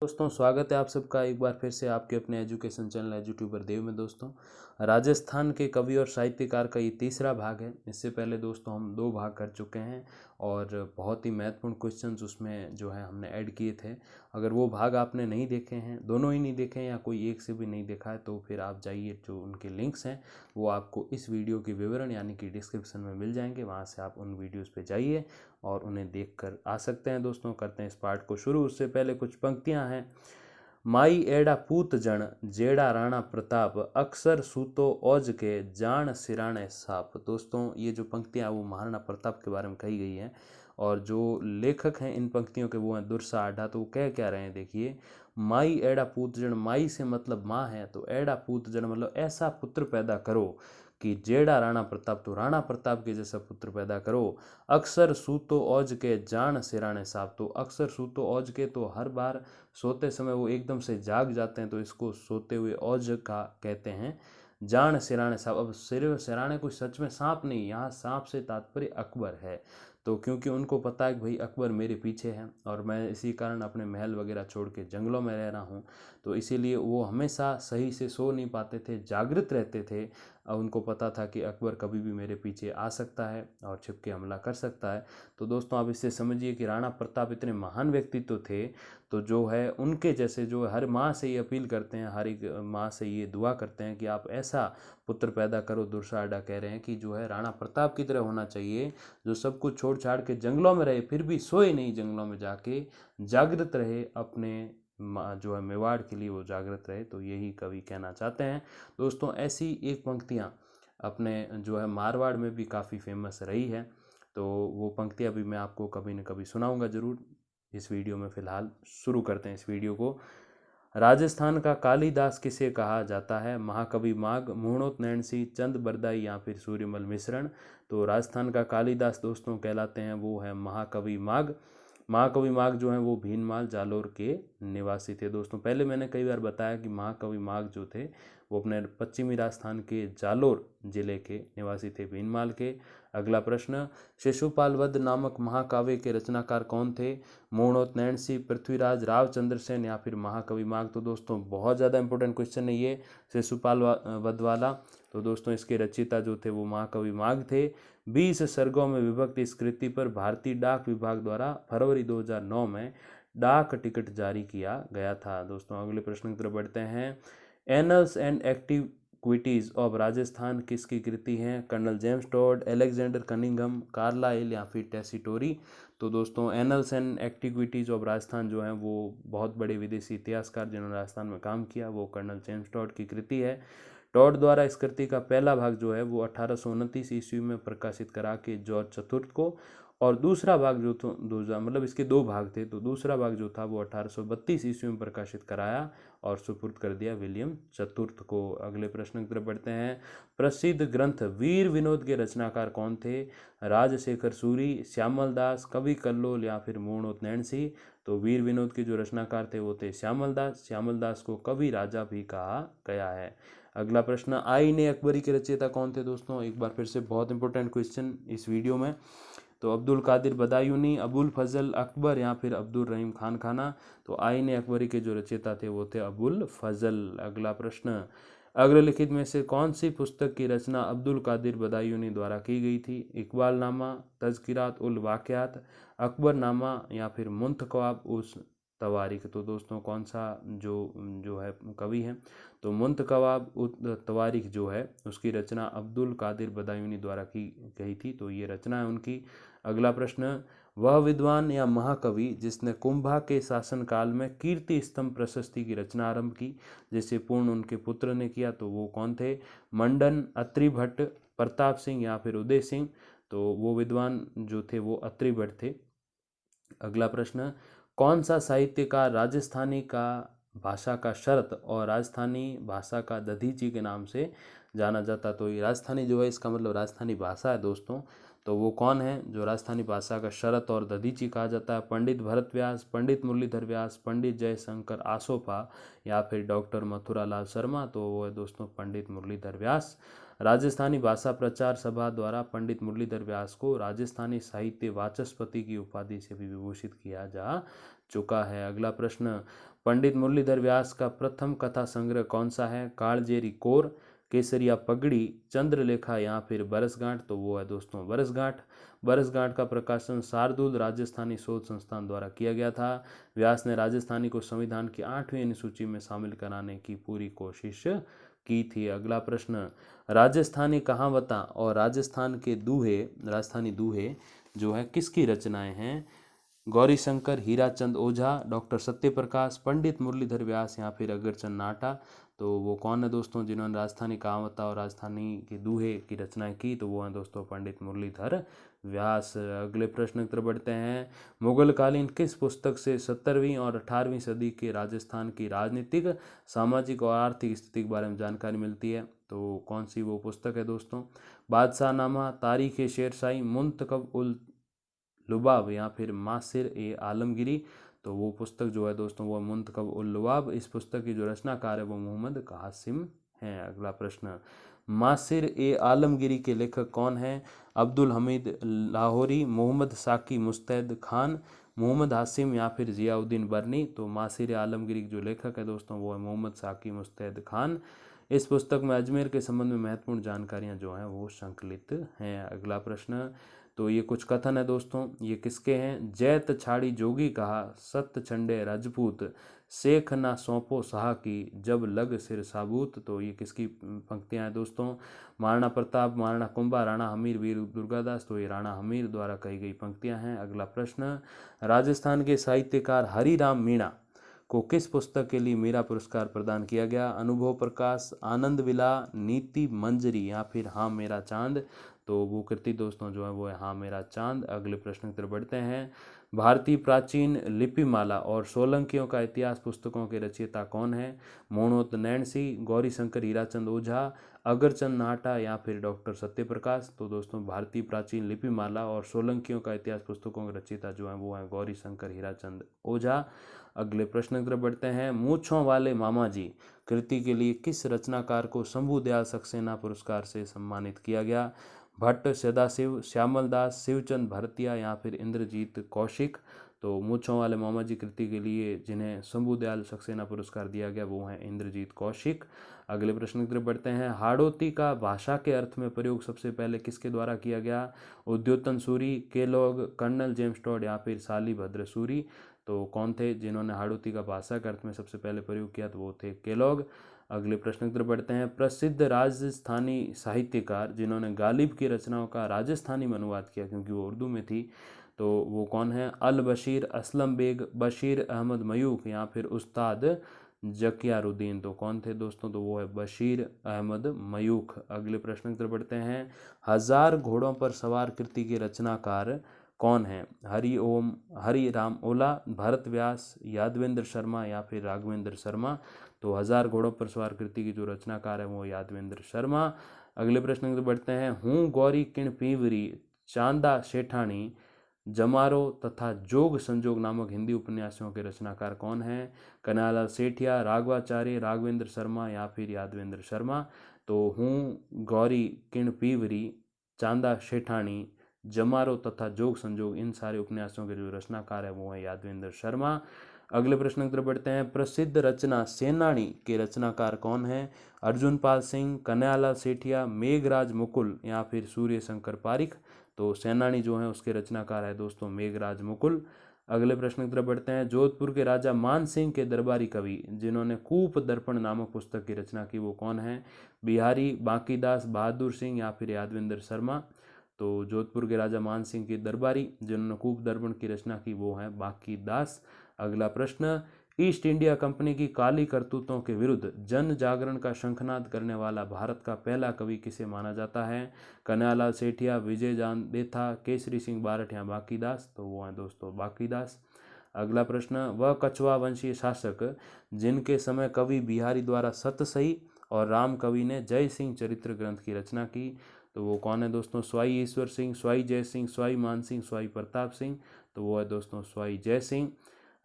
दोस्तों स्वागत है आप सबका एक बार फिर से आपके अपने एजुकेशन चैनल एजुट्यूबर देव में। दोस्तों राजस्थान के कवि और साहित्यकार का ये तीसरा भाग है। इससे पहले दोस्तों हम 2 भाग कर चुके हैं और बहुत ही महत्वपूर्ण क्वेश्चंस उसमें जो है हमने ऐड किए थे। अगर वो भाग आपने नहीं देखे हैं, दोनों ही नहीं देखे हैं या कोई एक से भी नहीं देखा है, तो फिर आप जाइए, जो उनके लिंक्स हैं वो आपको इस वीडियो के विवरण यानी कि डिस्क्रिप्शन में मिल जाएंगे। वहाँ से आप उन वीडियोज़ पे जाइए और उन्हें देख कर आ सकते हैं। दोस्तों करते हैं इस पार्ट को शुरू। उससे पहले कुछ पंक्तियां हैं। माई एड़ा पूत जन जेड़ा राणा प्रताप अक्सर सूतो औज के जान सिराने साप। दोस्तों ये जो पंक्तियां वो महाराणा प्रताप के बारे में कही गई हैं और जो लेखक हैं इन पंक्तियों के वो हैं दुर्सा आढा। तो वो कह क्या रहे हैं, देखिए। माई एड़ा पूत जन, माई से मतलब माँ है, तो एड़ा पूत जन मतलब ऐसा पुत्र पैदा करो कि जेड़ा राणा प्रताप, तो राणा प्रताप के जैसा पुत्र पैदा करो। अक्सर सूतो औज के जान सिराने साहब, तो अक्सर सूतो औज के, तो हर बार सोते समय वो एकदम से जाग जाते हैं, तो इसको सोते हुए औज का कहते हैं। जान सिराने साहब, अब सिर सिराने कोई सच में सांप नहीं, यहाँ सांप से तात्पर्य अकबर है। तो क्योंकि उनको पता है कि भाई अकबर मेरे पीछे है और मैं इसी कारण अपने महल वगैरह छोड़ के जंगलों में रह रहा हूँ, तो इसीलिए वो हमेशा सही से सो नहीं पाते थे, जागृत रहते थे। उनको पता था कि अकबर कभी भी मेरे पीछे आ सकता है और छिप के हमला कर सकता है। तो दोस्तों आप इससे समझिए कि राणा प्रताप इतने महान व्यक्तित्व थे, तो जो है उनके जैसे जो हर माँ से ये अपील करते हैं, हर एक माँ से ये दुआ करते हैं कि आप ऐसा पुत्र पैदा करो। दुर्साडा कह रहे हैं कि जो है राणा प्रताप की तरह होना चाहिए, जो सब कुछ छोड़ छाड़ के जंगलों में रहे, फिर भी सोए नहीं, जंगलों में जाके जागृत रहे, अपने जो है मेवाड़ के लिए वो जागृत रहे। तो यही कवि कहना चाहते हैं। दोस्तों ऐसी एक पंक्तियाँ अपने जो है मारवाड़ में भी काफ़ी फेमस रही है, तो वो पंक्तियाँ भी मैं आपको कभी न कभी सुनाऊंगा ज़रूर। इस वीडियो में फ़िलहाल शुरू करते हैं इस वीडियो को। राजस्थान का कालिदास किसे कहा जाता है? महाकवि माघ, मूर्णोत नैणसी, चंद बरदाई या फिर सूर्यमल मिश्रण। तो राजस्थान का कालिदास दोस्तों कहलाते हैं वो है महाकवि माघ। महाकवि माघ जो हैं वो भीनमाल जालोर के निवासी थे। दोस्तों पहले मैंने कई बार बताया कि महाकवि माघ जो थे वो अपने पश्चिमी राजस्थान के जालोर जिले के निवासी थे, भीनमाल के। अगला प्रश्न, शिशुपाल वध नामक महाकाव्य के रचनाकार कौन थे? मूर्णोत नैणसी, पृथ्वीराज, रावचंद्र सेन या फिर महाकवि माघ। तो दोस्तों बहुत ज़्यादा इंपॉर्टेंट क्वेश्चन है ये शिशुपाल वध वाला। तो दोस्तों इसके रचयिता जो थे वो महाकवि माघ थे। 20 सर्गों में विभक्त इस कृति पर भारतीय डाक विभाग द्वारा फरवरी 2009 में डाक टिकट जारी किया गया था। दोस्तों अगले प्रश्न की तरफ बढ़ते हैं। Annals and activities of Rajasthan किसकी कृति हैं? Colonel James Tod, Alexander Cunningham, Carlyle या फिर टेसिटोरी। तो दोस्तों annals and activities of Rajasthan जो है वो बहुत बड़े विदेशी इतिहासकार जिन्होंने राजस्थान में काम किया, वो कर्नल जेम्स टॉड की कृति है। टॉड द्वारा इस कृति का पहला भाग जो है वो 1829 ईस्वी में प्रकाशित करा के जॉर्ज चतुर्थ को, और दूसरा भाग जो तो मतलब इसके 2 भाग थे, तो दूसरा भाग जो था वो 1832 ईस्वी में प्रकाशित कराया और सुपुर्द कर दिया विलियम चतुर्थ को। अगले प्रश्न की तरफ बढ़ते हैं। प्रसिद्ध ग्रंथ वीर विनोद के रचनाकार कौन थे? राजशेखर सूरी, श्यामल दास, कवि कल्लोल या फिर मूर्णोत नैणसी। तो वीर विनोद के जो रचनाकार थे वो थे श्यामल दास। श्यामल दास को कवि राजा भी कहा गया है। अगला प्रश्न, आईने अकबरी के रचयिता कौन थे? दोस्तों एक बार फिर से बहुत इंपॉर्टेंट क्वेश्चन इस वीडियो में। तो अब्दुल कादिर बदायूनी, अबुल फजल अकबर या फिर अब्दुल रहीम खान खाना। तो आईने अकबरी के जो रचयिता थे वो थे अबुल फजल। अगला प्रश्न, अग्रलिखित में से कौन सी पुस्तक की रचना अब्दुल कादिर बदायूनी द्वारा की गई थी? इकबालनामा, तज़किरात उल वाक़ियात, अकबरनामा या फिर मुंतखब उस तवारीख। तो दोस्तों कौन सा जो जो है कवि है, तो मुंतखब उत तवारीख जो है उसकी रचना अब्दुल कादिर बदायूनी द्वारा की गई थी, तो ये रचना है उनकी। अगला प्रश्न, वह विद्वान या महाकवि जिसने कुंभा के शासनकाल में कीर्ति स्तंभ प्रशस्ति की रचना आरंभ की, जिसे पूर्ण उनके पुत्र ने किया, तो वो कौन थे? मंडन, अत्रि भट्ट, प्रताप सिंह या फिर उदय सिंह। तो वो विद्वान जो थे वो अत्रि भट्ट थे। अगला प्रश्न, कौन सा साहित्यकार राजस्थानी का भाषा का शरत और राजस्थानी भाषा का दधीची के नाम से जाना जाता? तो ये राजस्थानी जो है इसका मतलब राजस्थानी भाषा है दोस्तों। तो वो कौन है जो राजस्थानी भाषा का शरत और दधीची कहा जाता है? पंडित भरत व्यास, पंडित मुरलीधर व्यास, पंडित जयशंकर आसोपा या फिर डॉक्टर मथुरालाल शर्मा। तो वो है दोस्तों पंडित मुरलीधर व्यास। राजस्थानी भाषा प्रचार सभा द्वारा पंडित मुरलीधर व्यास को राजस्थानी साहित्य वाचस्पति की उपाधि से भी विभूषित किया जा चुका है। अगला प्रश्न, पंडित मुरलीधर व्यास का प्रथम कथा संग्रह कौन सा है? कालजेरी कोर, केसरिया पगड़ी, चंद्रलेखा या फिर बरसगांठ? तो वो है दोस्तों बरसगांठ। बरसगांठ का प्रकाशन शार्दुल राजस्थानी शोध संस्थान द्वारा किया गया था। व्यास ने राजस्थानी को संविधान की 8वीं अनुसूची में शामिल कराने की पूरी कोशिश की थी। अगला प्रश्न, राजस्थानी कहावता और राजस्थान के दूहे, राजस्थानी दूहे जो है किसकी रचनाएं हैं? गौरीशंकर, हीराचंद ओझा, डॉक्टर सत्यप्रकाश, पंडित मुरलीधर व्यास या फिर अगरचंद नाटा? तो वो कौन है दोस्तों जिन्होंने राजस्थानी कहावत और राजस्थानी के दूहे की रचना की? तो वो हैं दोस्तों पंडित मुरलीधर व्यास। अगले प्रश्न की तरफ बढ़ते हैं। मुगलकालीन किस पुस्तक से 17वीं और 18वीं सदी के राजस्थान की राजनीतिक, सामाजिक और आर्थिक स्थिति के बारे में जानकारी मिलती है? तो कौन सी वो पुस्तक है दोस्तों? बादशाहनामा, तारीख शेरशाही, मुंतखब उल लुबाब या फिर मासिर ए आलमगिरी? तो वो पुस्तक जो है दोस्तों वो मुंतखब उल लुबाब। इस पुस्तक की जो रचनाकार है वो मोहम्मद कासिम हैं। अगला प्रश्न, मासिर ए आलमगिरी के लेखक कौन हैं? अब्दुल हमीद लाहौरी, मोहम्मद साकी मुस्तैद खान, मोहम्मद हासिम या फिर जियाउद्दीन बरनी? तो मासिर ए आलमगिरी के जो लेखक है दोस्तों वो है मोहम्मद साकी मुस्तैद खान। इस पुस्तक में अजमेर के संबंध में महत्वपूर्ण जानकारियां जो हैं वो संकलित हैं। अगला प्रश्न, तो ये कुछ कथन है दोस्तों, ये किसके हैं? जैत छाड़ी जोगी कहा, सत छंडे राजपूत, शेख ना सौंपो शाह की, जब लग सिर साबूत? तो ये किसकी पंक्तियां हैं दोस्तों? महाराणा प्रताप, महाराणा कुंभा, राणा हमीर, वीर दुर्गादास? तो ये राणा हमीर द्वारा कही गई पंक्तियां हैं। अगला प्रश्न, राजस्थान के साहित्यकार हरिराम मीणा को किस पुस्तक के लिए मीरा पुरस्कार प्रदान किया गया? अनुभव प्रकाश, आनंद विला, नीति मंजरी या फिर हाँ मेरा चांद? तो वो कृति दोस्तों जो है वो है हाँ मेरा चांद। अगले प्रश्न की तरफ बढ़ते हैं। भारतीय प्राचीन लिपिमाला और सोलंकियों का इतिहास पुस्तकों के रचयिता कौन है? मोहनोत नैणसी, गौरीशंकर हीराचंद ओझा, अगरचंद नाटा या फिर डॉक्टर सत्यप्रकाश? तो दोस्तों भारतीय प्राचीन लिपिमाला और सोलंकियों का इतिहास पुस्तकों के रचयिता जो है वो है गौरीशंकर हीराचंद ओझा। अगले प्रश्न की तरफ बढ़ते हैं। मूंछों वाले मामा जी कृति के लिए किस रचनाकार को शंभू दयाल सक्सेना पुरस्कार से सम्मानित किया गया? भट्ट, सदाशिव, श्यामल दास, शिवचंद भरतिया या फिर इंद्रजीत कौशिक? तो मूंछों वाले मामा जी कृति के लिए जिन्हें शंभू दयाल सक्सेना पुरस्कार दिया गया वो हैं इंद्रजीत कौशिक। अगले प्रश्न की तरफ बढ़ते हैं। हाड़ौती का भाषा के अर्थ में प्रयोग सबसे पहले किसके द्वारा किया गया? Uddyotan Suri, Kellogg, colonel James Tod या फिर शालीभद्र सूरी? तो कौन थे जिन्होंने हाड़ौती का भाषा के अर्थ में सबसे पहले प्रयोग किया? तो वो थे केलॉग। अगले प्रश्न की तरफ बढ़ते हैं। प्रसिद्ध राजस्थानी साहित्यकार जिन्होंने गालिब की रचनाओं का राजस्थानी में अनुवाद किया क्योंकि वो उर्दू में थी, तो वो कौन है? अल बशीर, असलम बेग, बशीर अहमद मयूख या फिर उस्ताद जकियारुद्दीन? तो कौन थे दोस्तों? तो वो है बशीर अहमद मयूख। अगले प्रश्न की तरफ बढ़ते हैं। हजार घोड़ों पर सवार कृति के रचनाकार कौन है? हरि राम ओला, भरत व्यास, यादवेंद्र शर्मा या फिर राघवेंद्र शर्मा? तो हजार घोड़ों पर सवार कृति की जो रचनाकार है वो यादवेंद्र शर्मा। अगले प्रश्न की बढ़ते हैं। हूँ गौरी किण पीवरी, चांदा शेठानी, जमारो तथा जोग संजोग नामक हिंदी उपन्यासों के रचनाकार कौन हैं? कन्हैयालाल सेठिया, राघवाचार्य, राघवेंद्र शर्मा या फिर यादवेंद्र शर्मा? तो हूँ गौरी किण पीवरी, चांदा शेठानी, जमारो तथा जोग संजोग इन सारे उपन्यासों के जो रचनाकार है वो है यादवेंद्र शर्मा। अगले प्रश्न की तरफ बढ़ते हैं। प्रसिद्ध रचना सेनानी के रचनाकार कौन है? अर्जुन पाल सिंह, कन्हैयालाल सेठिया, मेघराज मुकुल या फिर सूर्य शंकर पारिख? तो सेनानी जो है उसके रचनाकार है दोस्तों मेघराज मुकुल। अगले प्रश्न की तरफ बढ़ते हैं। जोधपुर के राजा मान सिंह के दरबारी कवि जिन्होंने कूप दर्पण नामक पुस्तक की रचना की वो कौन है? बिहारी, बांकीदास, बहादुर सिंह या फिर यादवेंद्र शर्मा? तो जोधपुर के राजा मान सिंह के दरबारी जिन्होंने कूप दर्पण की रचना की वो है बांकीदास। अगला प्रश्न। ईस्ट इंडिया कंपनी की काली करतूतों के विरुद्ध जन जागरण का शंखनाद करने वाला भारत का पहला कवि किसे माना जाता है? कन्हैयालाल सेठिया, विजय जान देथा, केसरी सिंह बारठ या बांकीदास? तो वो है दोस्तों बांकीदास। अगला प्रश्न। वह कछवा वंशीय शासक जिनके समय कवि बिहारी द्वारा सतसई और राम कवि ने जय सिंह चरित्र ग्रंथ की रचना की, तो वो कौन है दोस्तों? स्वाई ईश्वर सिंह, स्वाई जय सिंह, स्वाई मान सिंह, स्वाई प्रताप सिंह? तो वो है दोस्तों स्वाई जय सिंह।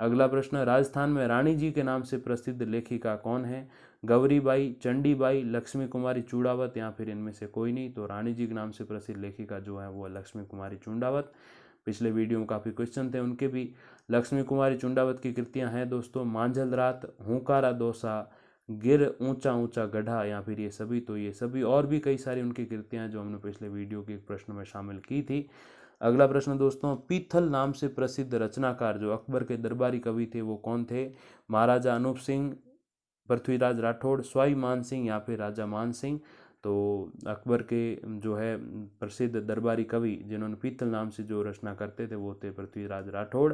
अगला प्रश्न। राजस्थान में रानी जी के नाम से प्रसिद्ध लेखिका कौन है? गौरीबाई, चंडीबाई, लक्ष्मी कुमारी चूड़ावत या फिर इनमें से कोई नहीं? तो रानी जी के नाम से प्रसिद्ध लेखिका जो है वो लक्ष्मी कुमारी चूड़ावत। पिछले वीडियो में काफ़ी क्वेश्चन थे उनके भी। लक्ष्मी कुमारी चुंडावत की कृतियां हैं दोस्तों मांझल रात, हुंकारा दोसा, गिर ऊंचा ऊंचा गढ़ा, या फिर ये सभी। तो ये सभी और भी कई सारी उनकी कृतियां जो हमने पिछले वीडियो के एक प्रश्न में शामिल की थी। अगला प्रश्न दोस्तों, पीथल नाम से प्रसिद्ध रचनाकार जो अकबर के दरबारी कवि थे वो कौन थे? महाराजा अनूप सिंह, पृथ्वीराज राठौड़, स्वाई मान सिंह, या फिर राजा मान सिंह। तो अकबर के जो है प्रसिद्ध दरबारी कवि जिन्होंने पीतल नाम से जो रचना करते थे वो थे पृथ्वीराज राठौड़।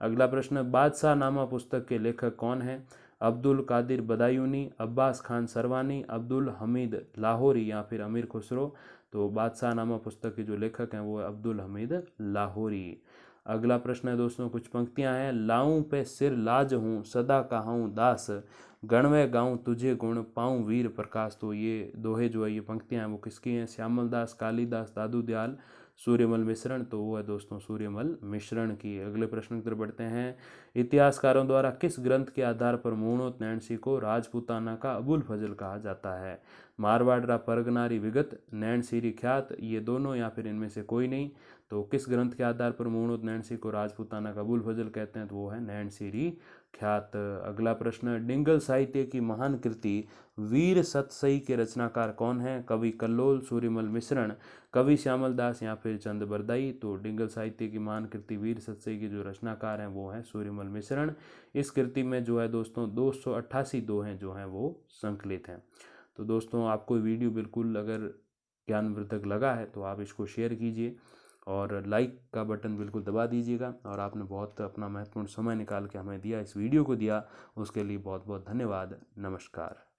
अगला प्रश्न, बादशाह नामा पुस्तक के लेखक कौन है? अब्दुल कादिर बदायूनी, अब्बास खान सरवानी, अब्दुल हमीद लाहौरी, या फिर अमीर खुसरो। तो बादशाह नामा पुस्तक के जो लेखक हैं वो है अब्दुल हमीद लाहौरी। अगला प्रश्न है दोस्तों, कुछ पंक्तियां हैं। लाऊं पे सिर लाज हूँ सदा कहाऊं दास, गणवे गाऊं तुझे गुण पाऊं वीर प्रकाश। तो ये दोहे जो है ये पंक्तियां हैं वो किसकी हैं? श्यामल दास, कालिदास, दादू दयाल, सूर्यमल मिश्रण। तो वो है दोस्तों सूर्यमल मिश्रण की। अगले प्रश्न की तरफ बढ़ते हैं। इतिहासकारों द्वारा किस ग्रंथ के आधार पर मूणोत नैणसी को राजपूताना का अबुल फजल कहा जाता है? मारवाड़रा परगनारी विगत, नैणसीरी ख्यात, ये दोनों, या फिर इनमें से कोई नहीं। तो किस ग्रंथ के आधार पर मूणोत नैणसी को राजपूताना का अबुल फजल कहते हैं? तो वो है नैणसीरी ख्यात। अगला प्रश्न, डिंगल साहित्य की महान कृति वीर सतसई के रचनाकार कौन है? कवि कल्लोल, सूर्यमल मिश्रण, कवि श्यामल दास, या फिर चंद बरदाई। तो डिंगल साहित्य की महान कृति वीर सतसई के जो रचनाकार हैं वो हैं सूर्यमल मिश्रण। इस कृति में जो है दोस्तों 288 दोहे जो हैं वो संकलित हैं। तो दोस्तों आपको वीडियो बिल्कुल अगर ज्ञानवर्धक लगा है तो आप इसको शेयर कीजिए और लाइक का बटन बिल्कुल दबा दीजिएगा। और आपने बहुत अपना महत्वपूर्ण समय निकाल के हमें दिया, इस वीडियो को दिया, उसके लिए बहुत बहुत धन्यवाद। नमस्कार।